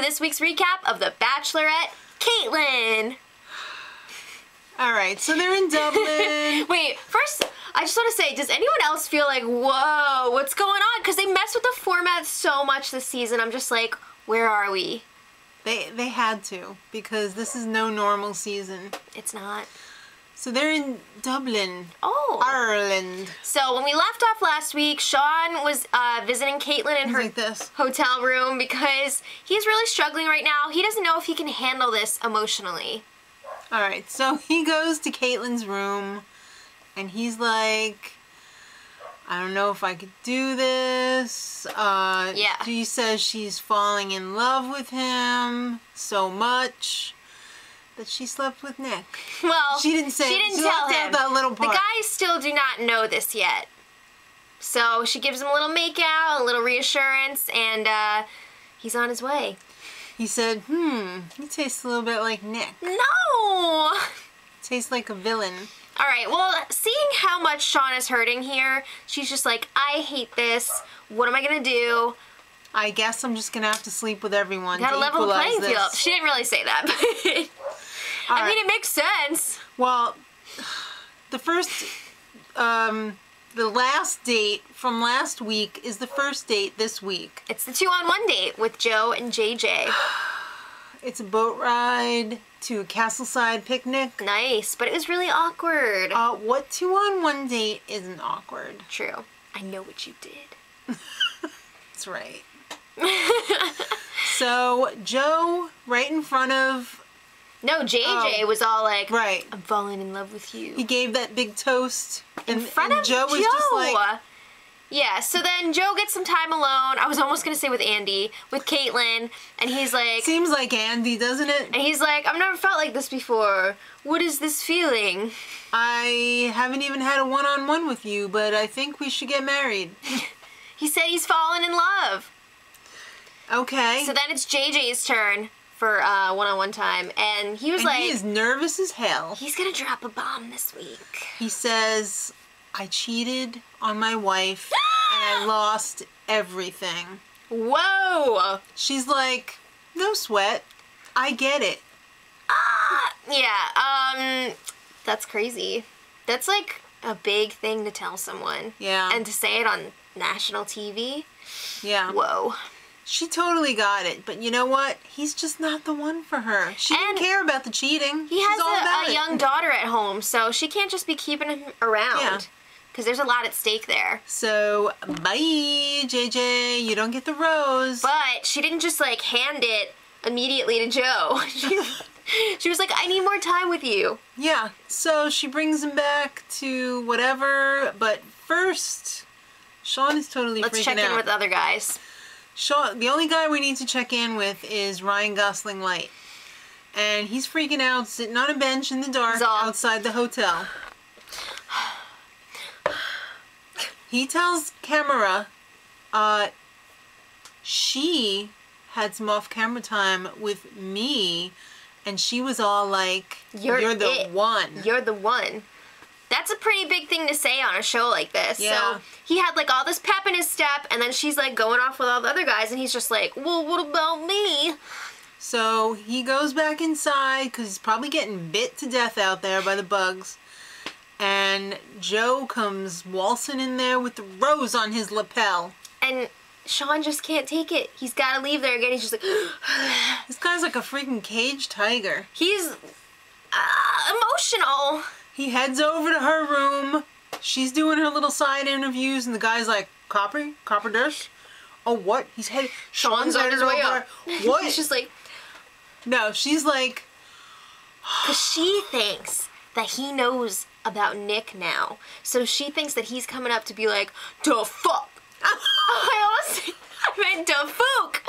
this week's recap of The Bachelorette, Kaitlyn. Alright, so they're in Dublin. Wait, first, I just want to say, does anyone else feel like, whoa, what's going on? Because they mess with the format so much this season. I'm just like, where are we? They had to, because this is no normal season. It's not. So they're in Dublin, Ireland. So when we left off last week, Sean was visiting Kaitlyn in her hotel room because he's really struggling right now. He doesn't know if he can handle this emotionally. Alright, so he goes to Kaitlyn's room and he's like, I don't know if I could do this. She says she's falling in love with him so much that she slept with Nick. Well, she didn't say. She didn't tell him. That little part. The guys still do not know this yet. So she gives him a little make-out, a little reassurance, and he's on his way. He said, he tastes a little bit like Nick. No! Tastes like a villain. Alright, well, seeing how much Sean is hurting here, she's just like, I hate this. What am I gonna do? I guess I'm just gonna have to sleep with everyone. Gotta level the playing field. She didn't really say that, but I mean, it makes sense. Well, the first, the last date from last week is the first date this week. It's the 2-on-1 date with Joe and JJ. It's a boat ride to a castleside picnic. Nice, but it was really awkward. What 2-on-1 date isn't awkward? True. I know what you did. That's right. So, Joe, right in front of... No, JJ was all like, right. I'm falling in love with you. He gave that big toast. In front of Joe. Was just like... Yeah, so then Joe gets some time alone. I was almost going to say with Andy, with Kaitlyn, and he's like... Seems like Andy, doesn't it? And he's like, I've never felt like this before. What is this feeling? I haven't even had a one-on-one with you, but I think we should get married. He said he's fallen in love. Okay. So then it's JJ's turn for one-on-one time, and he was like... he is nervous as hell. He's going to drop a bomb this week. He says... I cheated on my wife and I lost everything. Whoa! She's like, no sweat. I get it. Yeah, that's crazy. That's like a big thing to tell someone. Yeah. And to say it on national TV. Yeah. Whoa. She totally got it, but you know what? He's just not the one for her. She didn't care about the cheating. He has a young daughter at home, so she can't just be keeping him around. Yeah. Because there's a lot at stake there. So, bye, JJ. You don't get the rose. But she didn't just, like, hand it immediately to Joe. She was like, I need more time with you. Yeah. So, she brings him back to whatever. But first, Sean is totally freaking out. Let's check in with other guys. Sean, the only guy we need to check in with is Ryan Gosling-Light. And he's freaking out, sitting on a bench in the dark outside the hotel. He tells Camera, she had some off-camera time with me, and she was all like, you're the one. You're the one. That's a pretty big thing to say on a show like this. Yeah. So he had like all this pep in his step, and then she's like going off with all the other guys, and he's just like, well, what about me? So he goes back inside, because he's probably getting bit to death out there by the bugs. And Joe comes waltzing in there with the rose on his lapel. And Sean just can't take it. He's got to leave there again. He's just like... This guy's like a freaking caged tiger. He's emotional. He heads over to her room. She's doing her little side interviews, and the guy's like, Copper this? Oh, what? He's headed... Sean's on his way up. What? He's just like... No, she's like... Because she thinks that he knows about Nick now. So she thinks that he's coming up to be like, da fuck. I meant da fuck.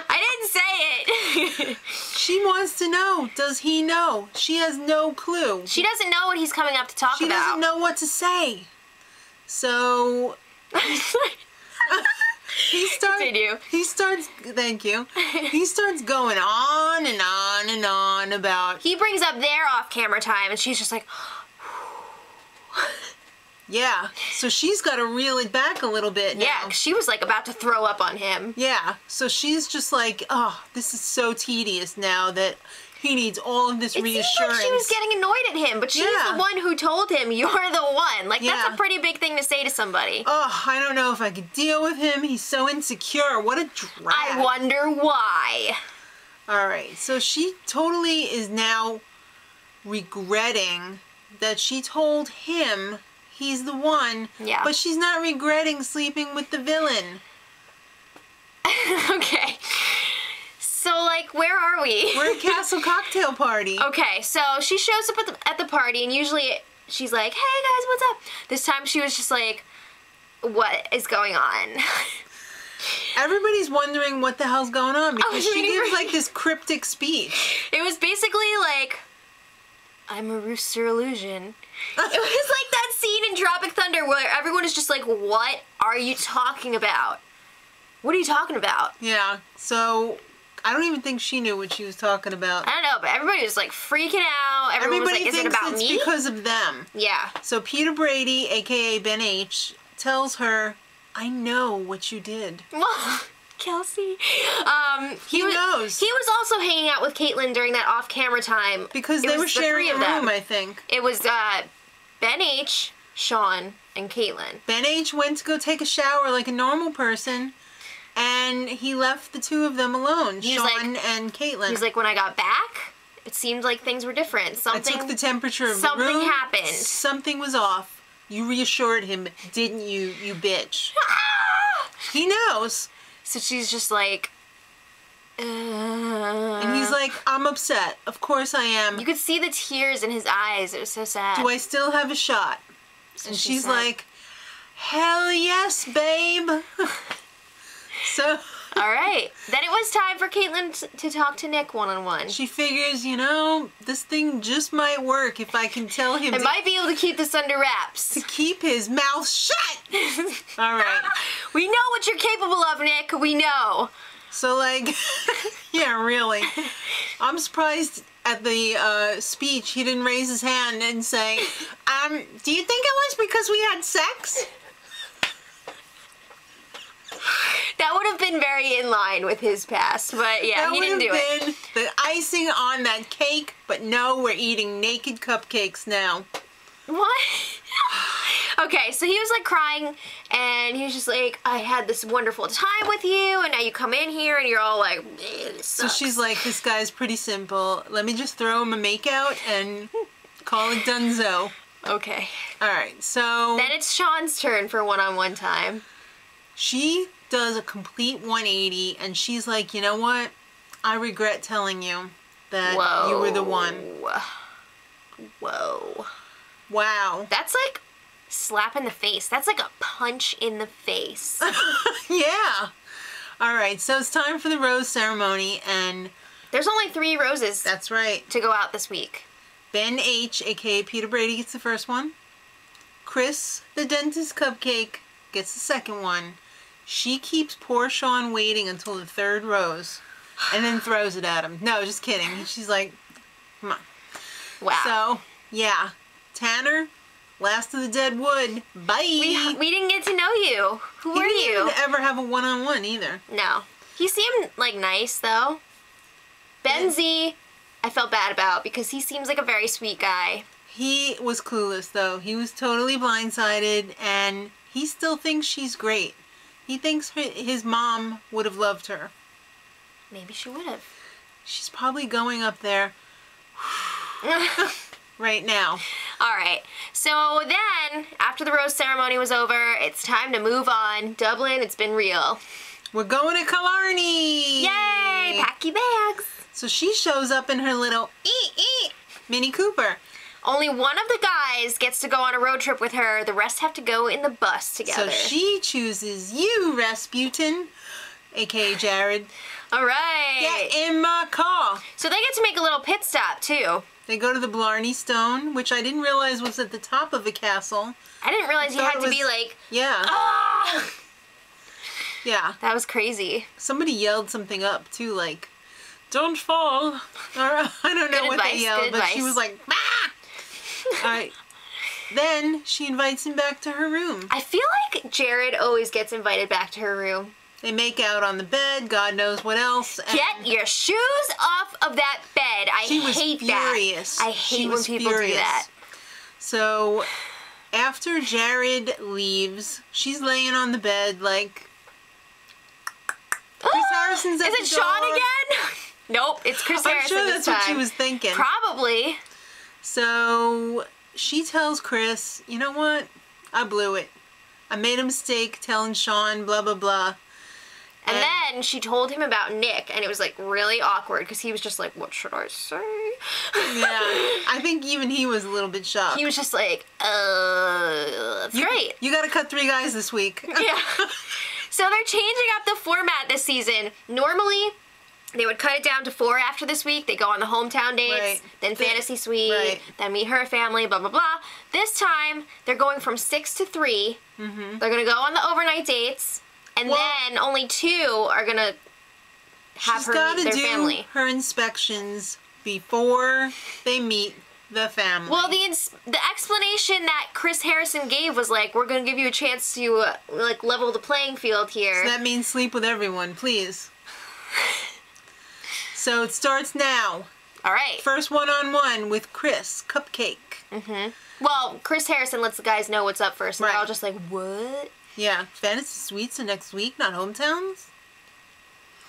I didn't say it. She wants to know, does he know? She has no clue. She doesn't know what he's coming up to talk about. She doesn't know what to say. So... Thank you. He starts going on and on and on about... He brings up their off-camera time, and she's just like... Yeah, so she's got to reel it back a little bit now. Yeah, she was like about to throw up on him. Yeah, so she's just like, oh, this is so tedious now that he needs all of this reassurance. It seemed like she was getting annoyed at him, but she's the one who told him, you're the one. Like, that's a pretty big thing to say to somebody. Oh, I don't know if I could deal with him. He's so insecure. What a drag. I wonder why. All right, so she totally is now regretting that she told him he's the one. Yeah. But she's not regretting sleeping with the villain. Okay. So, like, where are we? We're at Castle Cocktail Party. Okay, so she shows up at the party, and usually she's like, hey, guys, what's up? This time she was just like, what is going on? Everybody's wondering what the hell's going on because she gives, like, this cryptic speech. It was basically like, I'm a rooster illusion. It was like that scene in Tropic Thunder where everyone is just like, what are you talking about? What are you talking about? Yeah, so I don't even think she knew what she was talking about. I don't know, but everybody was like freaking out. Everybody was like, is it about me? Because of them. Yeah. So Peter Brady, aka Ben H, tells her, I know what you did. Well, Kelsey. He knows. He was also hanging out with Kaitlyn during that off-camera time. Because they were sharing a room, I think. It was Ben H, Sean, and Kaitlyn. Ben H went to go take a shower like a normal person, and he left the two of them alone, Sean and Kaitlyn. He's like, when I got back, it seemed like things were different. I took the temperature of the room. Something happened. Something was off. You reassured him, didn't you, you bitch? He knows. So she's just like, and he's like, I'm upset. Of course I am. You could see the tears in his eyes. It was so sad. Do I still have a shot? So and she's like, hell yes, babe. So... All right. Then it was time for Kaitlyn to talk to Nick one-on-one. She figures, you know, this thing just might work if I can tell him I might be able to keep this under wraps. To keep his mouth shut! All right. We know what you're capable of, Nick. We know. So, like, yeah, really. I'm surprised at the speech he didn't raise his hand and say, do you think it was because we had sex? That would have been very in line with his past, but yeah, he didn't do it. That would have been the icing on that cake, but no, we're eating naked cupcakes now. What? Okay, so he was like crying, and he was just like, I had this wonderful time with you, and now you come in here, and you're all like, this sucks. So she's like, this guy's pretty simple. Let me just throw him a makeout and call it donezo. Okay. All right, so... Then it's Sean's turn for one-on-one time. She does a complete 180, and she's like, you know what? I regret telling you that you were the one. Whoa. Wow. That's like slap in the face. That's like a punch in the face. Yeah. All right, so it's time for the rose ceremony, and... There's only 3 roses. That's right. To go out this week. Ben H, a.k.a. Peter Brady, gets the first one. Chris, the dentist cupcake, gets the second one. She keeps poor Sean waiting until the 3rd rose and then throws it at him. No, just kidding. She's like, come on. Wow. So, yeah. Tanner, last of the dead wood. Bye. We didn't get to know you. Who were you? He didn't ever have a one-on-one either. No. He seemed, like, nice, though. Benzie, I felt bad about because he seems like a very sweet guy. He was clueless, though. He was totally blindsided, and he still thinks she's great. He thinks his mom would have loved her. Maybe she would have. She's probably going up there right now. All right. So then, after the rose ceremony was over, it's time to move on. Dublin, it's been real. We're going to Killarney! Yay! Pack your bags. So she shows up in her little Mini Cooper. Only one of the guys gets to go on a road trip with her. The rest have to go in the bus together. So she chooses you, Rasputin, a.k.a. Jared. All right. Get in my car. So they get to make a little pit stop, too. They go to the Blarney Stone, which I didn't realize was at the top of the castle. I didn't realize you had to be like... Yeah. Ah! Yeah. That was crazy. Somebody yelled something up, too, like, don't fall. Or I don't know what they yelled, but she was like, ah! Alright. then she invites him back to her room. I feel like Jared always gets invited back to her room. They make out on the bed, God knows what else. Get your shoes off of that bed. I hate that. I hate when people do that. So, after Jared leaves, she's laying on the bed like... Chris Harrison's at the door. Is it Sean again? Nope, it's Chris Harrison I'm sure this that's what time. she was thinking. Probably. So, she tells Chris, you know what? I blew it. I made a mistake telling Sean, blah, blah, blah. And then she told him about Nick, and it was like really awkward because he was just like, what should I say? Yeah, I think even he was a little bit shocked. He was just like, that's great. You gotta cut 3 guys this week. Yeah. So they're changing up the format this season. Normally, they would cut it down to 4 after this week. They go on the hometown dates, then fantasy suite, then meet her family, blah, blah, blah. This time, they're going from 6 to 3. Mm-hmm. They're going to go on the overnight dates. And then only 2 are going to have her meet their family. She's got to do her inspections before they meet the family. Well, the explanation that Chris Harrison gave was like, we're going to give you a chance to like level the playing field here. So that means sleep with everyone, please. So it starts now. All right. First one-on-one with Chris Cupcake. Mm-hmm. Well, Chris Harrison lets the guys know what's up first, and they're all just like, what? Yeah, fantasy suites are next week, not hometowns.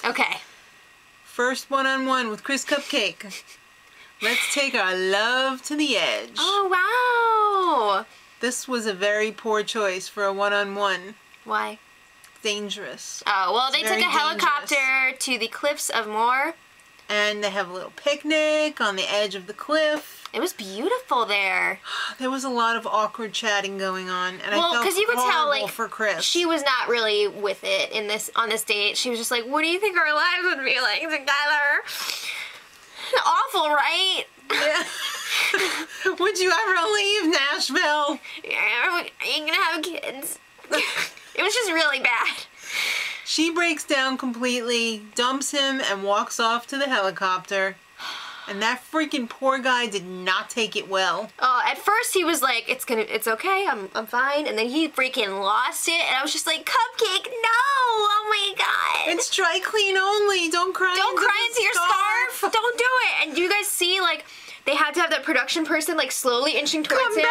Okay. First one-on-one with Chris Cupcake. Let's take our love to the edge. Oh, wow. This was a very poor choice for a one-on-one. Why? Dangerous. Oh, well, they took a helicopter to the cliffs of Moher. And they have a little picnic on the edge of the cliff. It was beautiful there. There was a lot of awkward chatting going on, and well, I felt because you could tell, like, for Chris. She was not really with it on this date. She was just like, "What do you think our lives would be like together?" Awful, right? Yeah. Would you ever leave Nashville? Yeah, are you gonna have kids? It was just really bad. She breaks down completely, dumps him, and walks off to the helicopter. And that freaking poor guy did not take it well. At first he was like, it's okay, I'm fine. And then he freaking lost it, and I was just like, Cupcake, no! Oh my god! It's dry clean only. Don't cry. Don't cry into your scarf. Don't do it. And do you guys see, like, they had to have that production person like slowly inching towards him?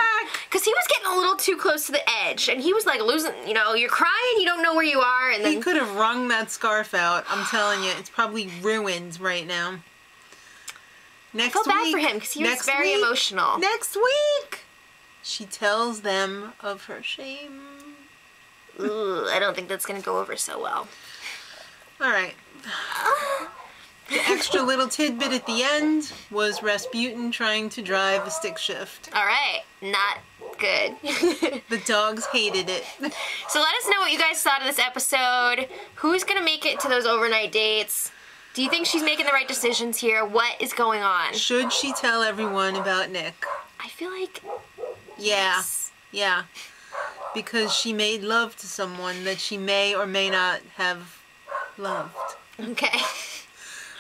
Because he was getting a little too close to the edge, and he was like losing. You know, you're crying, you don't know where you are, and then he could have wrung that scarf out. I'm telling you, it's probably ruined right now. I felt bad for him because he was very emotional. Next week, she tells them of her shame. Ooh, I don't think that's gonna go over so well. All right. The extra little tidbit at the end was Rasputin trying to drive a stick shift. All right, not good. The dogs hated it. So let us know what you guys thought of this episode. Who's gonna make it to those overnight dates? Do you think she's making the right decisions here? What is going on? Should she tell everyone about Nick? I feel like... Yeah. Yes. Yeah. Because she made love to someone that she may or may not have loved. Okay.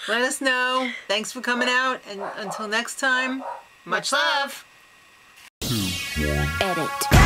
Let us know. Thanks for coming out. And until next time, much love. Edit.